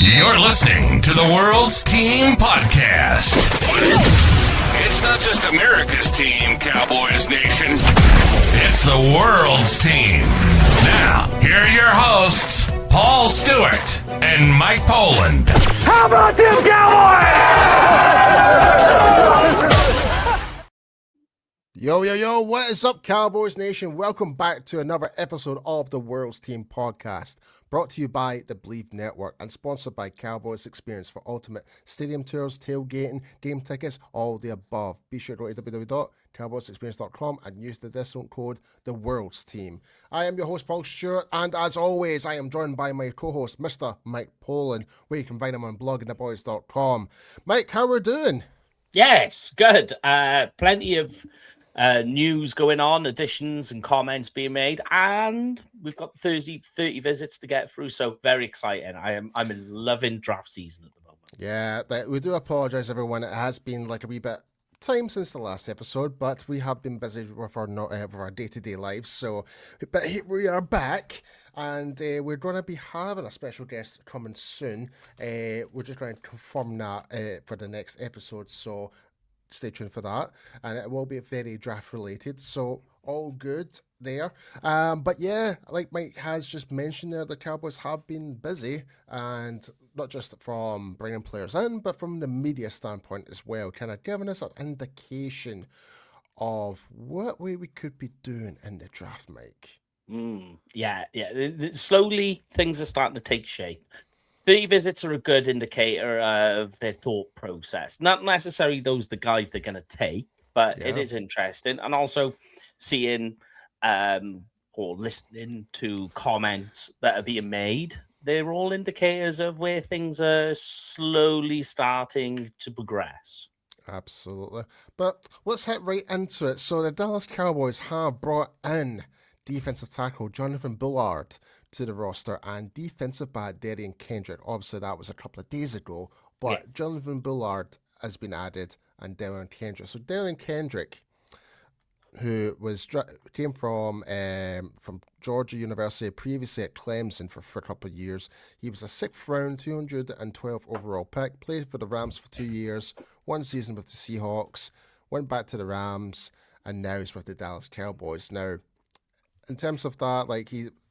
You're listening to the World's Team Podcast. It's not just America's team, Cowboys Nation. It's the world's team. Now, here are your hosts, Paul Stewart and Mike Poland. How about them Cowboys? Yo, what is up, Cowboys Nation? Welcome back to another episode of the World's Team Podcast, brought to you by the BLEAV Network and sponsored by Cowboys Experience for ultimate stadium tours, tailgating, game tickets, all the above. Be sure to go to www.cowboysexperience.com and use the discount code TheWorldsTeam. I am your host, Paul Stewart, and as always, I am joined by my co-host, Mr. Mike Poland, where you can find him on bloggingtheboys.com. Mike, how we doing? Yes, good. Plenty of news going on, additions and comments being made, and we've got 30 visits to get through, so very exciting. I'm in loving draft season at the moment. Yeah, we do apologize, everyone. It has been like a wee bit time since the last episode, but we have been busy with our day-to-day lives. So, but here we are back, and we're going to be having a special guest coming soon. We're just going to confirm that for the next episode. So stay tuned for that, and it will be very draft related, so all good there. But yeah, like Mike has just mentioned there, the Cowboys have been busy, and not just from bringing players in, but from the media standpoint as well, kind of giving us an indication of what way we could be doing in the draft, Mike. Yeah. Slowly things are starting to take shape. 30 visits are a good indicator of their thought process. Not necessarily the guys they're going to take, but it is interesting. And also seeing or listening to comments that are being made, they're all indicators of where things are slowly starting to progress. Absolutely. But let's head right into it. So the Dallas Cowboys have brought in defensive tackle Jonathan Bullard to the roster and defensive back Derion Kendrick. Obviously, that was a couple of days ago, but Jonathan Bullard has been added and Derion Kendrick. So Derion Kendrick, who came from Georgia University, previously at Clemson for a couple of years. He was a 6th round, 212 overall pick, played for the Rams for 2 years, 1 season with the Seahawks, went back to the Rams, and now he's with the Dallas Cowboys. Now, in terms of that,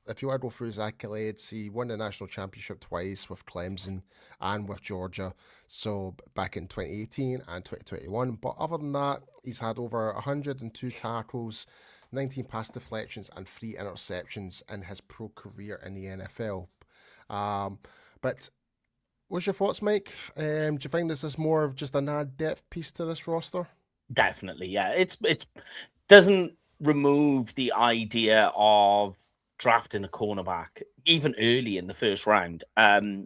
if you want to go through his accolades, he won the national championship twice with Clemson and with Georgia, so back in 2018 and 2021. But other than that, he's had over 102 tackles, 19 pass deflections, and 3 interceptions in his pro career in the NFL. But what's your thoughts, Mike? Do you think this is more of just an add depth piece to this roster? Definitely, yeah. It doesn't remove the idea of drafting a cornerback even early in the first round.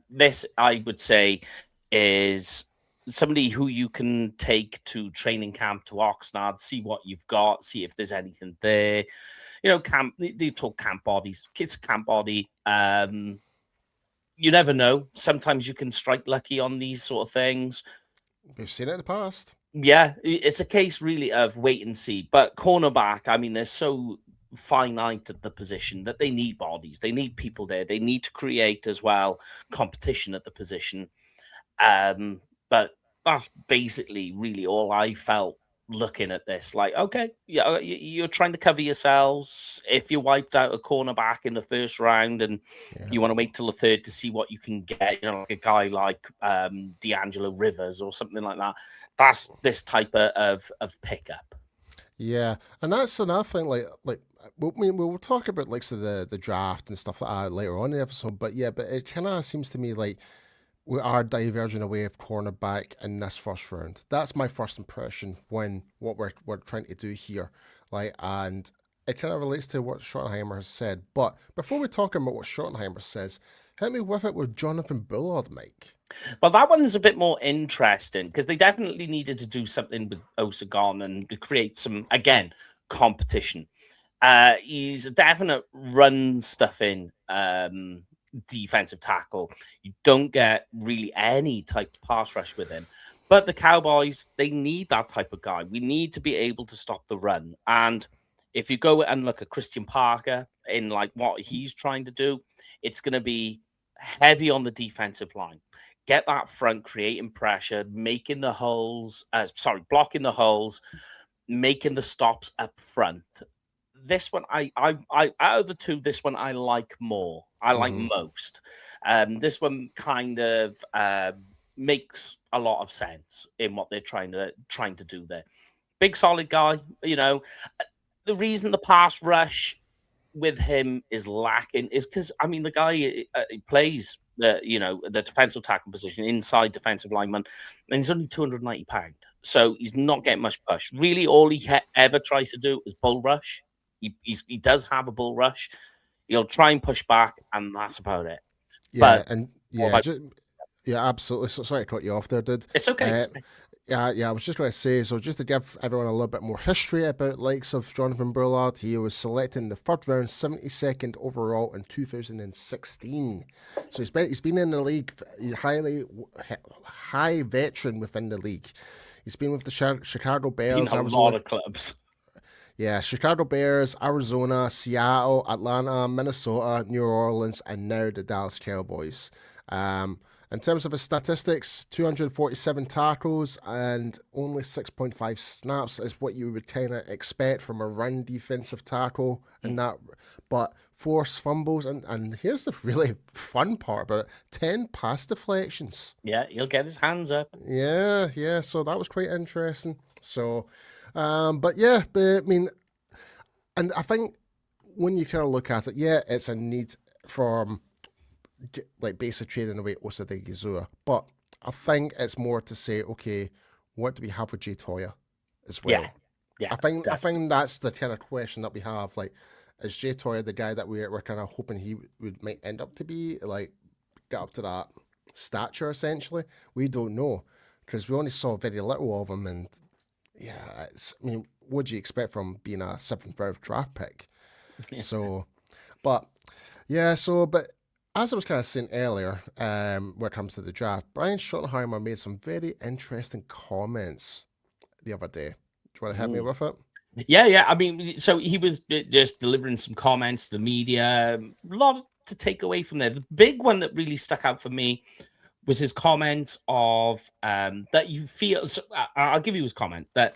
This, I would say, is somebody who you can take to training camp, to Oxnard, see what you've got, see if there's anything there. You know, they talk camp bodies, kids camp body. You never know. Sometimes you can strike lucky on these sort of things. We've seen it in the past. Yeah, it's a case really of wait and see. But cornerback, I mean, they're so finite at the position that they need bodies. They need people there. They need to create as well competition at the position. But that's basically really all I felt looking at this. Like, okay, yeah, you're trying to cover yourselves. If you wiped out a cornerback in the first round and you want to wait till the third to see what you can get, you know, like a guy like D'Angelo Rivers or something like that. That's this type of pickup. Yeah, and that's another thing. We'll talk about the draft and stuff like that later on in the episode. But it kind of seems to me like we are diverging away of cornerback in this first round. That's my first impression when what we're trying to do here. And it kind of relates to what Schottenheimer has said. But before we talk about what Schottenheimer says, hit me with it with Jonathan Bullard, Mike. Well, that one is a bit more interesting because they definitely needed to do something with Osagon and to create some, again, competition. He's a definite run stuffing defensive tackle. You don't get really any type of pass rush with him. But the Cowboys, they need that type of guy. We need to be able to stop the run. And if you go and look at Christian Parker in like what he's trying to do, it's going to be heavy on the defensive line. Get that front, creating pressure, making the holes, blocking the holes, making the stops up front. This one, I out of the two, this one I like more. I like most. This one kind of makes a lot of sense in what they're trying to do there. Big solid guy, The reason the pass rush with him is lacking is because the guy he plays the defensive tackle position, inside defensive lineman, and he's only 290 pounds, so he's not getting much push. Really, all he ever tries to do is bull rush. He does have a bull rush. He'll try and push back, and that's about it. Yeah, But absolutely. So, sorry to cut you off there, dude. it's okay. Yeah, I was just going to say, so just to give everyone a little bit more history about likes of Jonathan Bullard, he was selected in the third round, 72nd overall in 2016. So he's been in the league, high veteran within the league. He's been with the Chicago Bears. A lot of clubs. Yeah, Chicago Bears, Arizona, Seattle, Atlanta, Minnesota, New Orleans, and now the Dallas Cowboys. In terms of his statistics, 247 tackles and only 6.5 snaps is what you would kind of expect from a run defensive tackle and that. But forced fumbles, and here's the really fun part about it, 10 pass deflections. Yeah, he'll get his hands up. Yeah, so that was quite interesting. So, and I think when you kind of look at it, it's a need from like basic trading away Osadegizua, but I think it's more to say, okay, what do we have with Jay Toya as well? Yeah. I think that's the kind of question that we have. Like, is Jay Toya the guy that we're kind of hoping he might end up to be, like, get up to that stature essentially? We don't know because we only saw very little of him, and what do you expect from being a 7th round draft pick? But as I was kind of saying earlier, when it comes to the draft, Brian Schottenheimer made some very interesting comments the other day. Do you want to help me with it? Yeah. So he was just delivering some comments to the media. A lot to take away from there. The big one that really stuck out for me was his comment of that you feel. So I'll give you his comment that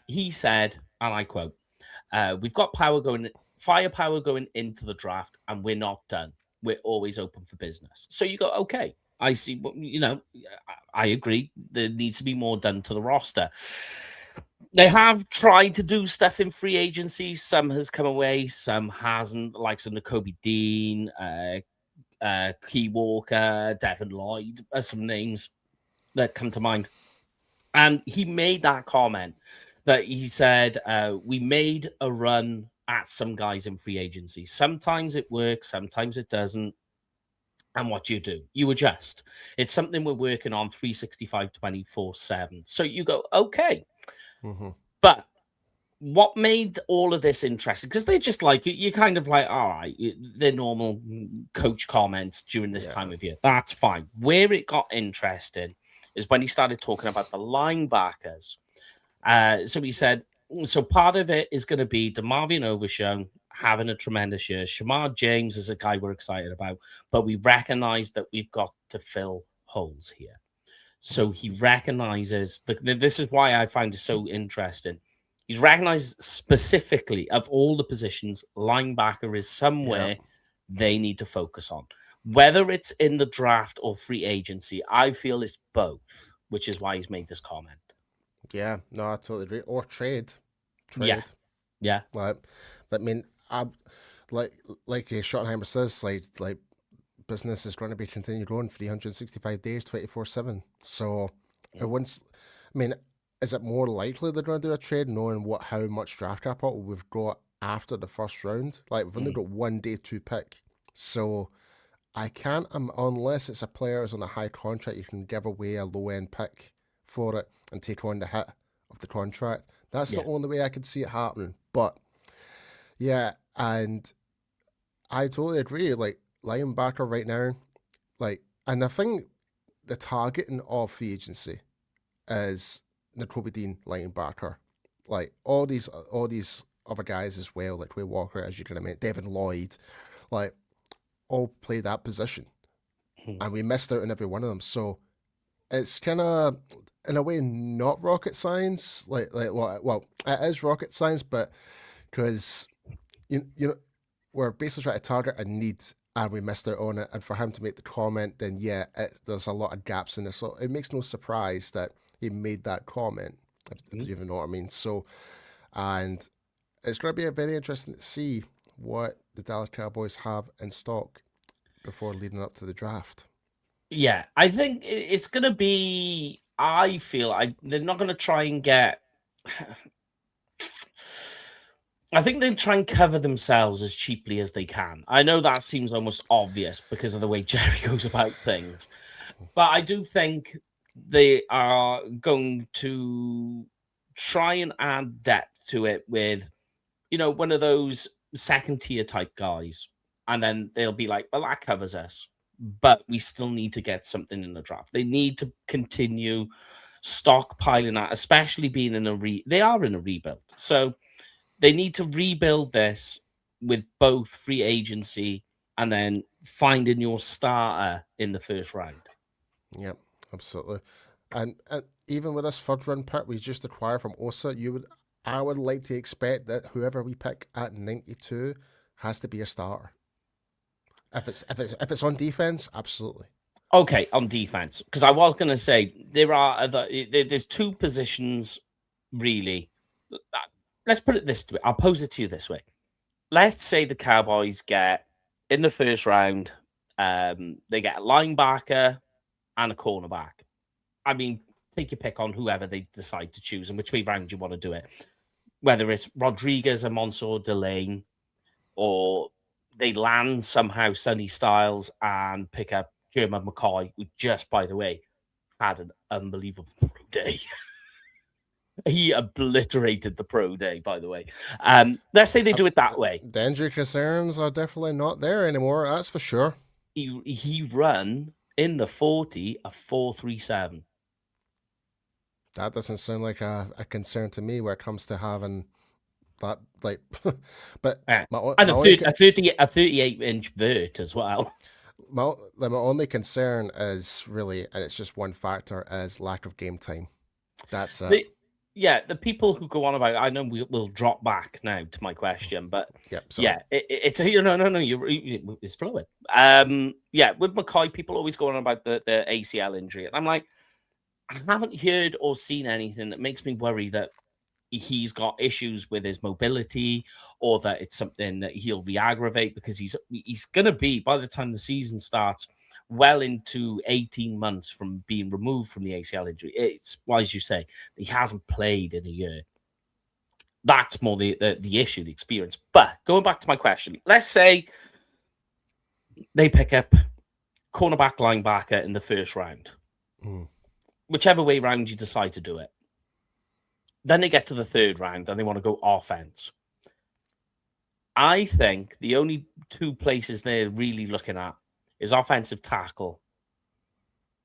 he said, and I quote, "We've got firepower going into the draft, and we're not done. We're always open for business." So you go, okay, I see. I agree. There needs to be more done to the roster. They have tried to do stuff in free agency. Some has come away, some hasn't. Like some Nakobe Dean, Key Walker, Devin Lloyd are some names that come to mind. And he made that comment that he said, we made a run at some guys in free agency. Sometimes it works, sometimes it doesn't. And what do? You adjust. It's something we're working on 365, 24/7. So you go, okay. But what made all of this interesting? Because they're just like, you kind of like, all right, they're normal coach comments during this time of year. That's fine. Where it got interesting is when he started talking about the linebackers. So he said, so part of it is going to be DeMarvion Overshown having a tremendous year. Shamar James is a guy we're excited about, but we recognize that we've got to fill holes here. So he recognizes, this is why I find it so interesting. He's recognized specifically of all the positions, linebacker is somewhere they need to focus on. Whether it's in the draft or free agency, I feel it's both, which is why he's made this comment. Yeah, no, I totally agree. Or trade. Yeah. Like Schottenheimer says, like business is going to be continued on 365 days, 24/7. So is it more likely they're going to do a trade knowing how much draft capital we've got after the first round? Like, we've only got 1 day to pick. So I can't, unless it's a player who's on a high contract, you can give away a low-end pick for it and take on the hit of the contract. That's the only way I could see it happening. But, and I totally agree. Like, linebacker right now, and I think the targeting of free agency is Nakobe Dean, linebacker. Like, all these other guys as well, like Way Walker, as you can imagine, Devin Lloyd, like, all play that position. and we missed out on every one of them. So it's kind of, in a way, not rocket science. Well, it is rocket science, but because we're basically trying to target a need and we missed out on it. And for him to make the comment, then yeah, there's a lot of gaps in this. So it makes no surprise that he made that comment, if you even know what I mean. So, and it's going to be very interesting to see what the Dallas Cowboys have in stock before leading up to the draft. Yeah, I think it's going to be. I feel they're not going to try and get. I think they try and cover themselves as cheaply as they can. I know that seems almost obvious because of the way Jerry goes about things, but I do think they are going to try and add depth to it with, one of those second tier type guys, and then they'll be like, well, that covers us, but we still need to get something in the draft. They need to continue stockpiling that, especially being in they are in a rebuild. So they need to rebuild this with both free agency and then finding your starter in the first round. Yep, absolutely. And even with this third round pick we just acquired from Osa, I would like to expect that whoever we pick at 92 has to be a starter. If it's on defense, absolutely. Okay, on defense, because I was going to say there's two positions really. Let's put it this way. I'll pose it to you this way. Let's say the Cowboys get in the first round, they get a linebacker and a cornerback. I mean, take your pick on whoever they decide to choose and which way round you want to do it. Whether it's Rodriguez and Mansour Delane, or they land somehow Sonny Styles and pick up Jeremy McCoy, who just, by the way, had an unbelievable day. He obliterated the pro day, by the way. Let's say they do it that way. The injury concerns are definitely not there anymore, that's for sure. He run in the 40 a 4.37. That doesn't sound like a concern to me where it comes to having that, like, but and a 38-inch vert as well. My only concern is really, and it's just one factor, is lack of game time. That's it. The people who go on about, I know we'll drop back now to my question, but it's it's fluid. With McCoy, people always go on about the ACL injury, and I'm like, I haven't heard or seen anything that makes me worry that he's got issues with his mobility or that it's something that he'll re-aggravate, because he's going to be, by the time the season starts, well into 18 months from being removed from the ACL injury. It's, well, as you say, he hasn't played in a year. That's more the issue, the experience. But going back to my question, let's say they pick up cornerback, linebacker in the first round. Whichever way round you decide to do it. Then they get to the third round and they want to go offense. I think the only two places they're really looking at is offensive tackle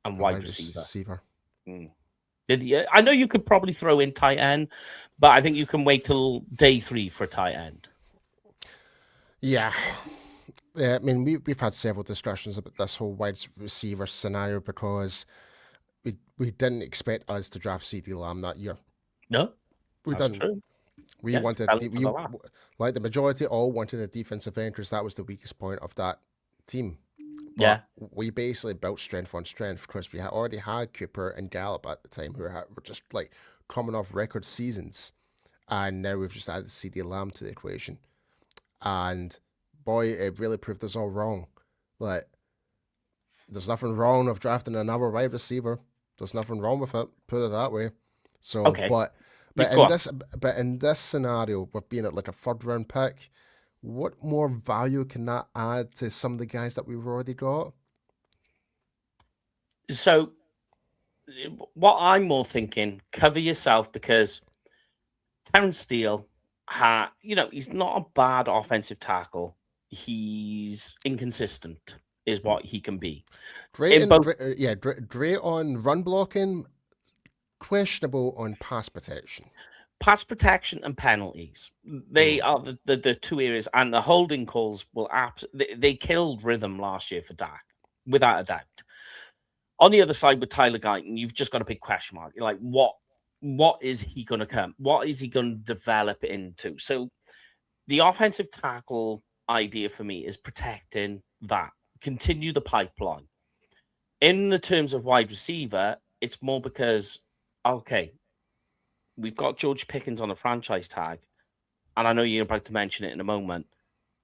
and wide receiver. I know you could probably throw in tight end, but I think you can wait till day 3 for tight end. Yeah. I mean, we've had several discussions about this whole wide receiver scenario because we didn't expect us to draft CD Lamb that year. No, that's true. We wanted, like the majority all wanted a defensive end because that was the weakest point of that team. But we basically built strength on strength because we had already had Cooper and Gallup at the time who were just like coming off record seasons. And now we've just added CD Lamb to the equation. And boy, it really proved us all wrong. Like, there's nothing wrong with drafting another wide receiver. There's nothing wrong with it, put it that way. So, but in this scenario, with being at like a third round pick, what more value can that add to some of the guys that we've already got? So, what I'm more thinking, cover yourself, because Terrence Steele, he's not a bad offensive tackle. He's inconsistent, is what he can be. Great on run blocking, questionable on pass protection. Pass protection and penalties. They are the two areas, and the holding calls will they killed rhythm last year for Dak. without a doubt. On the other side with Tyler Guyton, you've just got a big question mark. You're like, what is he going to come? What is he going to develop into? So the offensive tackle idea for me is protecting that, continue the pipeline. In the terms of wide receiver, it's more because, okay, we've got George Pickens on a franchise tag, and I know you're about to mention it in a moment.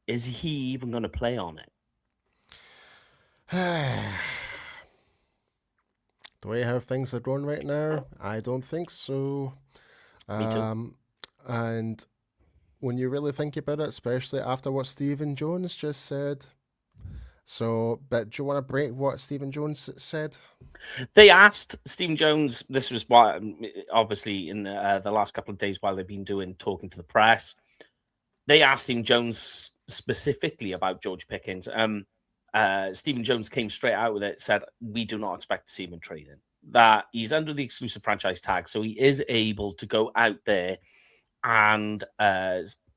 Is he even going to play on it? The way how things are going right now, I don't think so. Me too. And when you really think about it, especially after what Stephen Jones just said. So, but do you want to break what Stephen Jones said? They asked Stephen Jones, this was why, obviously, in the last couple of days while they've been talking to the press, they asked Stephen Jones specifically about George Pickens. Stephen Jones came straight out with it, said, we do not expect to see him in training. That he's under the exclusive franchise tag, so he is able to go out there and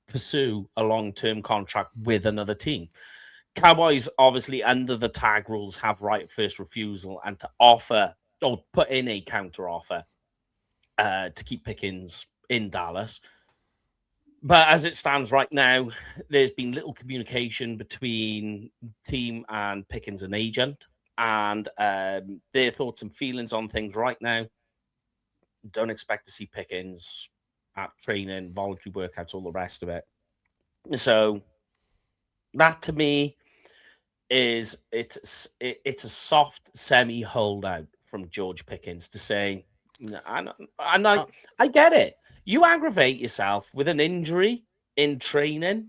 pursue a long-term contract with another team. Cowboys, obviously, under the tag rules, have right of first refusal and to offer or put in a counter offer to keep Pickens in Dallas. But as it stands right now, there's been little communication between team and Pickens and agent, and their thoughts and feelings on things right now. Don't expect to see Pickens at training, voluntary workouts, all the rest of it. So that to me is it's a soft semi holdout from George Pickens to say, I get it. You aggravate yourself with an injury in training,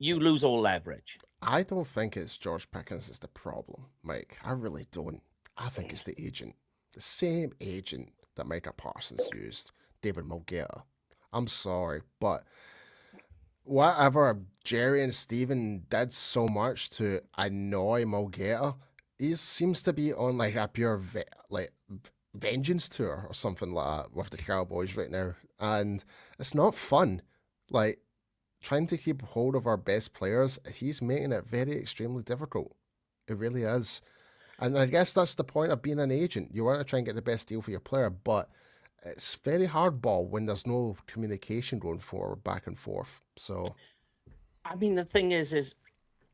you lose all leverage. I don't think it's George Pickens is the problem, Mike. I really don't. I think it's the agent. The same agent that Micah Parsons used, David Mulgeta. I'm sorry, but whatever Jerry and Steven did so much to annoy Mulgeta, he seems to be on like a pure vengeance tour or something like that with the Cowboys right now. And it's not fun. Like, trying to keep hold of our best players, he's making it very extremely difficult. It really is. And I guess that's the point of being an agent. You want to try and get the best deal for your player, but it's very hardball when there's no communication going forward, back and forth. So, I mean, the thing is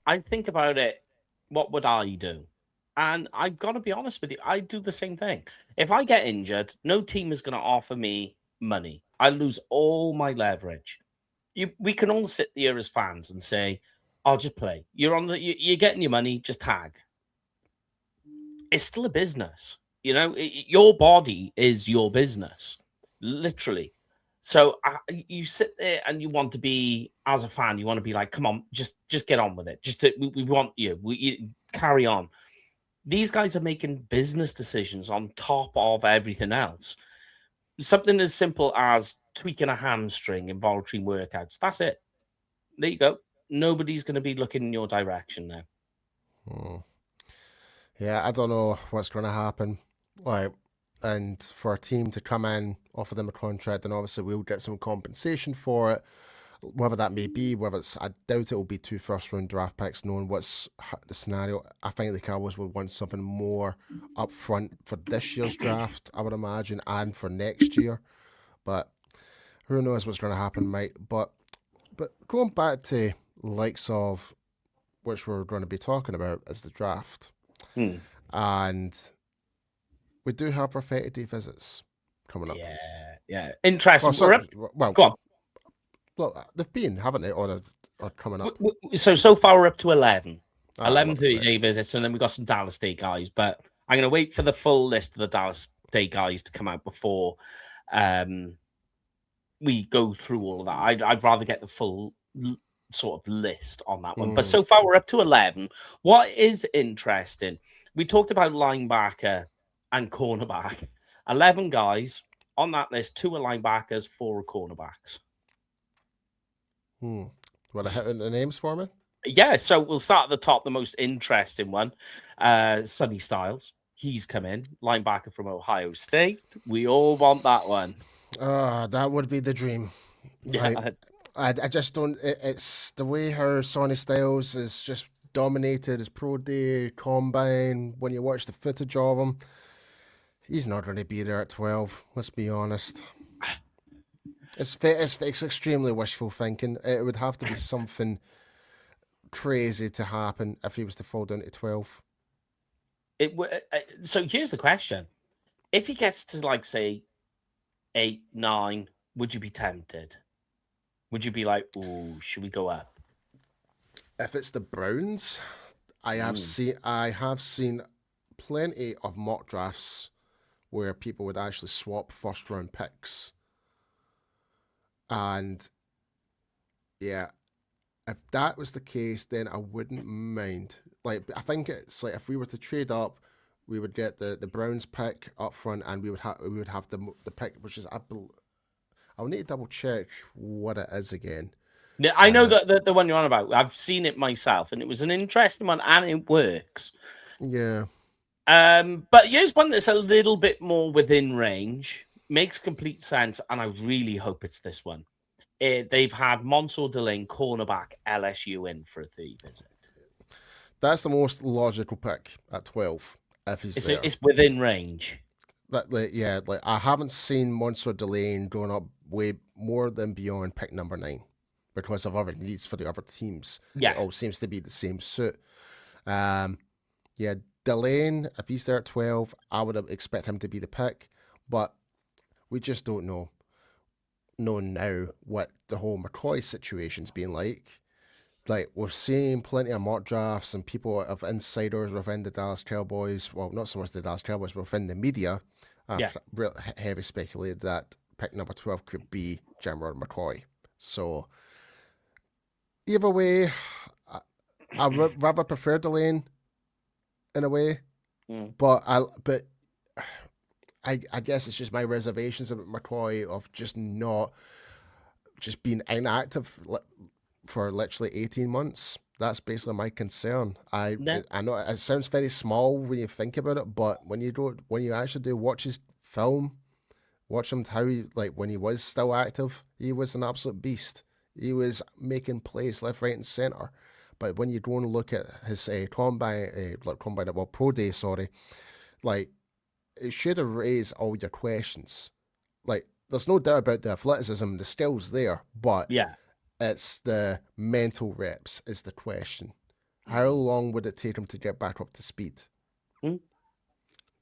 I think about it, what would I do? And I've got to be honest with you, I do the same thing. If I get injured, no team is going to offer me money. I lose all my leverage. We can all sit here as fans and say, "I'll just play. You're getting your money. Just tag." It's still a business, Your body is your business, literally. So you sit there and you want to be, as a fan, you want to be like, "Come on, just get on with it. We want you. You carry on." These guys are making business decisions on top of everything else. Something as simple as tweaking a hamstring in voluntary workouts. That's it. There you go. Nobody's going to be looking in your direction now. Yeah, I don't know what's going to happen. And for a team to come in, offer them a contract, and obviously we'll get some compensation for it. Whether that may be, I doubt it will be 2 first-round draft picks, knowing what's the scenario. I think the Cowboys would want something more up front for this year's draft, I would imagine, and for next year. But who knows what's going to happen, Mike. But going back to likes of which we're going to be talking about is the draft. And we do have our 30-day visits coming up. Yeah. Interesting. Well, go on. Well, they've been, haven't they? Or coming up. So far we're up to 11. 11 30-day visits, and then we've got some Dallas Day guys. But I'm going to wait for the full list of the Dallas Day guys to come out before we go through all of that. I'd rather get the full sort of list on that one. But so far we're up to 11. What is interesting, we talked about linebacker and cornerback. 11 guys on that list. 2 are linebackers, 4 are cornerbacks. Want to hit the names for me? Yeah, so we'll start at the top. The most interesting one, Sonny Styles. He's come in, linebacker from Ohio State. We all want that one. That would be the dream. Yeah. I just don't. It's the way how Sonny Styles is just dominated his pro day, combine. When you watch the footage of him, he's not going to be there at 12. Let's be honest. It's extremely wishful thinking. It would have to be something crazy to happen if he was to fall down to 12. So here's the question: if he gets to like say 8, 9, would you be tempted? Would you be like, "Oh, should we go up?" If it's the Browns, I have seen plenty of mock drafts where people would actually swap first round picks. And yeah, if that was the case, then I wouldn't mind. Like, I think it's like if we were to trade up, we would get the Browns pick up front, and we would have the pick, which is I'll need to double check what it is again. Yeah, I know that the one you're on about. I've seen it myself, and it was an interesting one, and it works. Yeah. But here's one that's a little bit more within range. Makes complete sense, and I really hope it's this one. They've had Monsor Delane, cornerback, LSU in for a 3 visit. That's the most logical pick at 12. If he's there. It's within range. I haven't seen Monsor Delane going up way more than beyond pick number 9 because of other needs for the other teams. Yeah. It all seems to be the same suit. Delane, if he's there at 12, I would expect him to be the pick, but we just don't know now what the whole McCoy situation's been like. Like, we've seen plenty of mock drafts and people of insiders within the Dallas Cowboys, well, not so much the Dallas Cowboys, but within the media, real heavy speculated that pick number 12 could be Jamrod McCoy. So, either way, I would rather prefer Delane in a way, but I guess it's just my reservations about McCoy of just being inactive for literally 18 months. That's basically my concern. I know it sounds very small when you think about it, but when you actually do watch his film, watch him how when he was still active, he was an absolute beast. He was making plays left, right, and center. But when you go and look at his pro day, it should have raised all your questions. Like, there's no doubt about the athleticism, the skills there, but it's the mental reps is the question. How long would it take him to get back up to speed?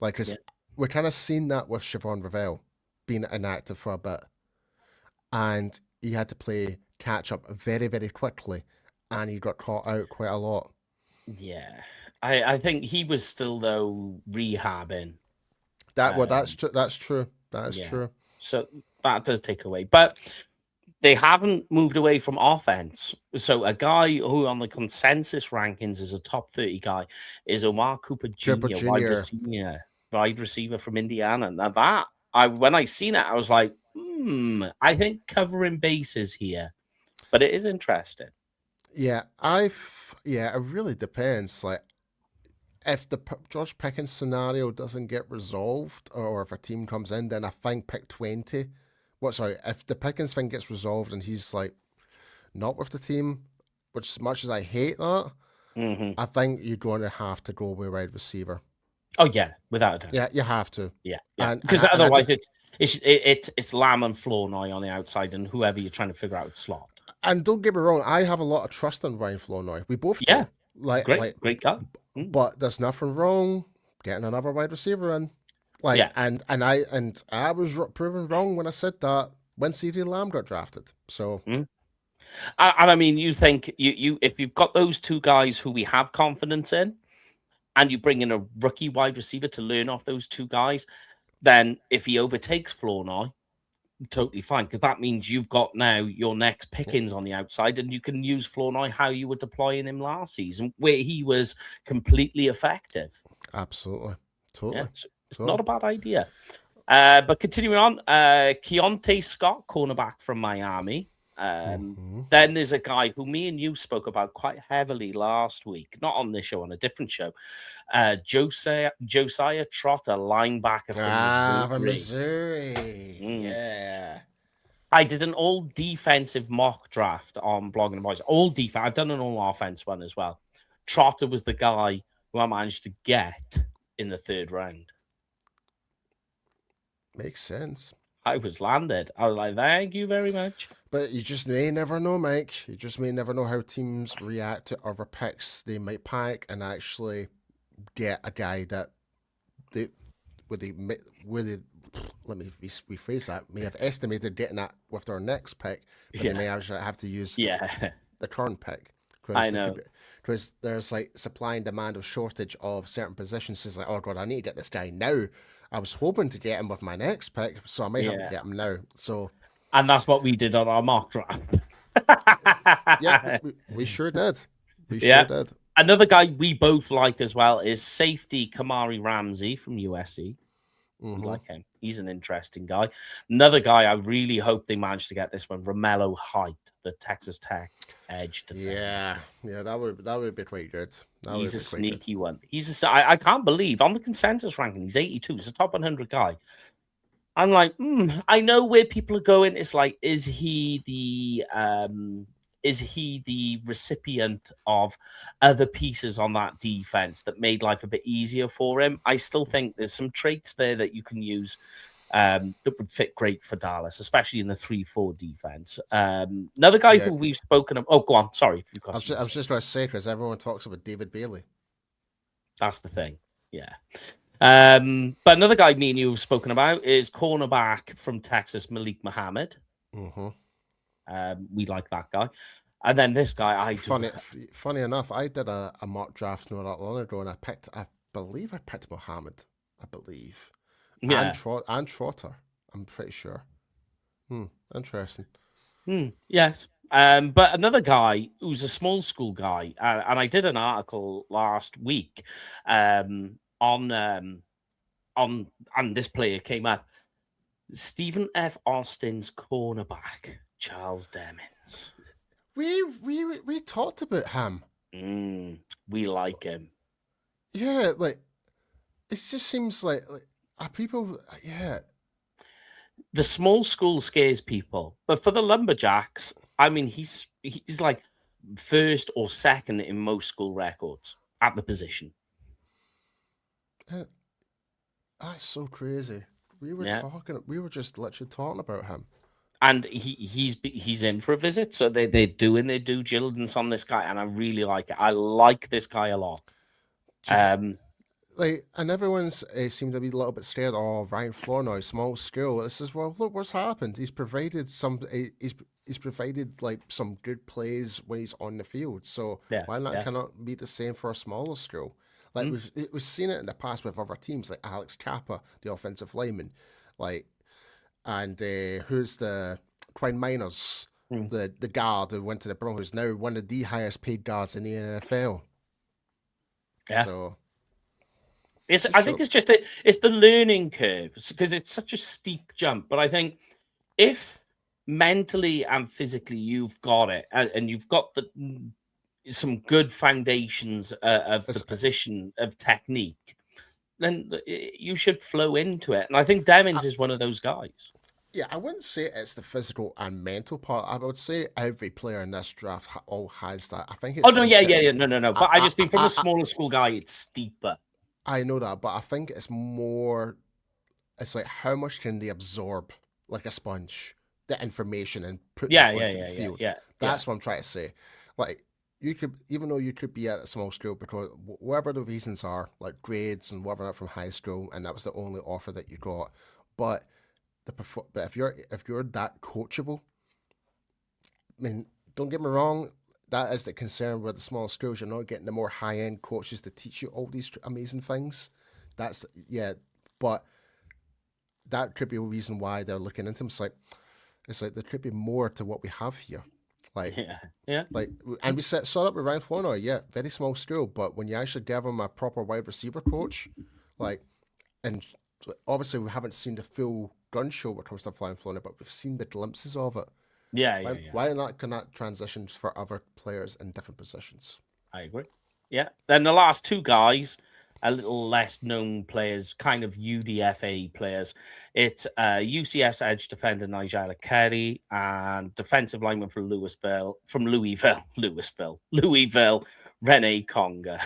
Because we're kind of seen that with Siobhan Ravel being inactive for a bit, and he had to play catch up very, very quickly, and he got caught out quite a lot. Yeah, I think he was still though rehabbing. That's true. That's true. That's true. So that does take away, but they haven't moved away from offense. So a guy who on the consensus rankings is a top 30 guy is Omar Cooper Jr., wide receiver from Indiana. Now when I seen it, I was like, I think covering bases here, but it is interesting. Yeah, it really depends. Like, if the George Pickens scenario doesn't get resolved, or if a team comes in, then I think pick 20. If the Pickens thing gets resolved and he's not with the team, which as much as I hate that, I think you're going to have to go with wide receiver. Oh yeah, without a doubt. Yeah, you have to. Yeah, because otherwise it's Lamb and Flournoy on the outside, and whoever you're trying to figure out slot. And don't get me wrong, I have a lot of trust in Ryan Flournoy. We both do. Great guy. But there's nothing wrong getting another wide receiver in. And I was proven wrong when I said that when CeeDee Lamb got drafted. So, and I mean, you think you if you've got those two guys who we have confidence in, and you bring in a rookie wide receiver to learn off those two guys, then if he overtakes Flournoy, totally fine, because that means you've got now your next Pickens on the outside, and you can use Flournoy how you were deploying him last season, where he was completely effective. Absolutely, totally. Yeah, it's not a bad idea. But continuing on, Keontae Scott, cornerback from Miami. Then there's a guy who me and you spoke about quite heavily last week, not on this show, on a different show. Josiah Trotter, linebacker from Missouri. Yeah. I did an all defensive mock draft on Blogging the Boys. All defense. I've done an all offense one as well. Trotter was the guy who I managed to get in the 3rd round. Makes sense. I was landed. I was like, thank you very much. But you just may never know, Mike. You just may never know how teams react to other picks. They might panic and actually get a guy that they let me rephrase that, may have estimated getting that with their next pick, but they may actually have to use the current pick. I know. Because there's like supply and demand of shortage of certain positions. It's like, oh God, I need to get this guy now. I was hoping to get him with my next pick, so I may have to get him now. So, and that's what we did on our mock draft. Yeah, we sure did. We sure did. Another guy we both like as well is safety Kamari Ramsey from USC. We like him. He's an interesting guy. Another guy I really hope they manage to get this one, Romello Height, the Texas Tech edge defender. Yeah, that would be quite good. He's a sneaky one. I can't believe on the consensus ranking he's 82. He's a top 100 guy. I'm like, I know where people are going. It's like, is he the recipient of other pieces on that defense that made life a bit easier for him? I still think there's some traits there that you can use that would fit great for Dallas, especially in the 3-4 defense. Another guy who we've spoken of. Oh, go on. Sorry. I was just going to say, because everyone talks about David Bailey. That's the thing. Yeah. But another guy me and you have spoken about is cornerback from Texas, Malik Muhammad. We like that guy. And then this guy, funny enough, I did a mock draft not that long ago, and I believe I picked Muhammad. I believe. Yeah. And Trotter, I'm pretty sure. Interesting. Yes. But another guy who's a small school guy, and I did an article last week on and this player came up. Stephen F. Austin's cornerback, Charles Demings. We talked about him. We like him. Yeah, like it just seems like are people. Yeah, the small school scares people, but for the Lumberjacks, I mean, he's like 1st or 2nd in most school records at the position. That's so crazy. We were just literally talking about him. And he's in for a visit, so they're doing their due diligence on this guy, and I really like it. I like this guy a lot. And everyone's seemed to be a little bit scared. Oh, Ryan Flournoy, small school. This is look what's happened. He's provided he's provided like some good plays when he's on the field. So why not cannot be the same for a smaller school? Like we've seen it in the past with other teams, like Alex Kappa, the offensive lineman, and who's the Quinn Miners, the guard who went to the Broncos, who's now one of the highest paid guards in the NFL. Yeah. So I think it's just it's the learning curve because it's such a steep jump. But I think if mentally and physically you've got it and you've got some good foundations of the position of technique, then you should flow into it. And I think Demings is one of those guys. Yeah, I wouldn't say it's the physical and mental part. I would say every player in this draft all has that. I think it's... Oh, no, no. But I just mean from a smaller school guy, it's steeper. I know that, but I think it's more... It's like how much can they absorb, like a sponge, the information and put it onto the field. That's what I'm trying to say. Like, you could, even though you could be at a small school because whatever the reasons are, like grades and whatever from high school, and that was the only offer that you got, but if you're that coachable, I mean, don't get me wrong, that is the concern with the small schools. You're not getting the more high end coaches to teach you all these amazing things. But that could be a reason why they're looking into them. It's like there could be more to what we have here. And we saw up with Ryan Flournoy, very small school, but when you actually give him a proper wide receiver coach, and obviously we haven't seen the full gun show when it comes to Ryan Flournoy, but we've seen the glimpses of it. Why not can that transition for other players in different positions? I agree. Yeah. Then the last two guys, a little less known players, kind of UDFA players. It's UCF's edge defender Nigella Carey and defensive lineman from Louisville, Rene Conger.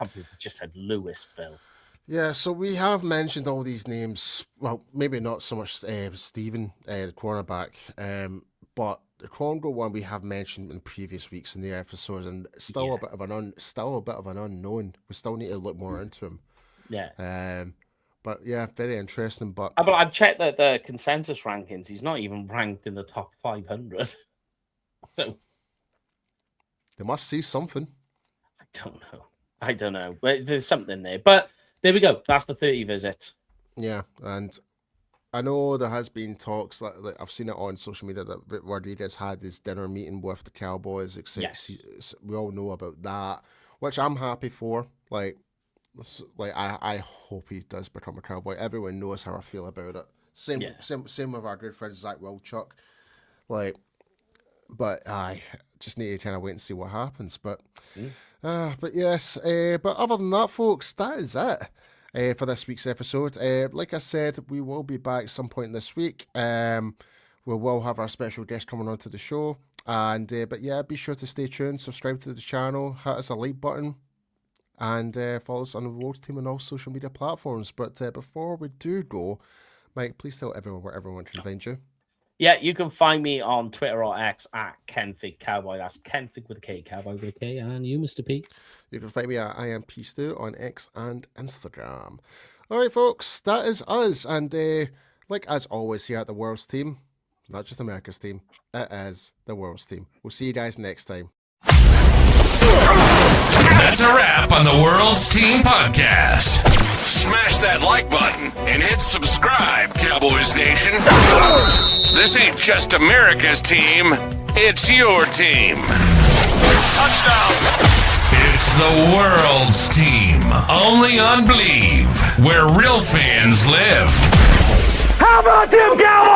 I just said Louisville. Yeah, so we have mentioned all these names. Well, maybe not so much Stephen, the cornerback, but the Congo one we have mentioned in previous weeks in the episodes, and still a bit of an unknown. We still need to look more into him. Yeah. But yeah, very interesting. But I've checked the consensus rankings. He's not even ranked in the top 500. So they must see something. I don't know. But there's something there. But there we go. That's the 30 visit. Yeah, and I know there has been talks, like I've seen it on social media, that Rodriguez had his dinner meeting with the Cowboys. Yes. We all know about that, which I'm happy for. Like I hope he does become a Cowboy. Everyone knows how I feel about it. Same with our good friend Zach Wilchuk. But I just need to kind of wait and see what happens. But yes. But other than that, folks, that is it for this week's episode. Like I said, we will be back some point this week. We will have our special guest coming onto the show. And but yeah, be sure to stay tuned, subscribe to the channel, hit us a like button, and follow us on the World's Team on all social media platforms. But before we do go, Mike, please tell everyone where everyone can find you. Yeah, you can find me on Twitter or X at Kenfig Cowboy. That's Kenfig with a K, Cowboy with a K. And you, Mr. P? You can find me at IamPStew on X and Instagram. All right, folks, that is us. And like as always here at the World's Team, not just America's team, it is the World's Team. We'll see you guys next time. That's a wrap on the World's Team Podcast. Smash that like button and hit subscribe, Cowboys Nation. This ain't just America's team, it's your team. Touchdown! It's the World's Team, only on BLEAV, where real fans live. How about them Cowboys?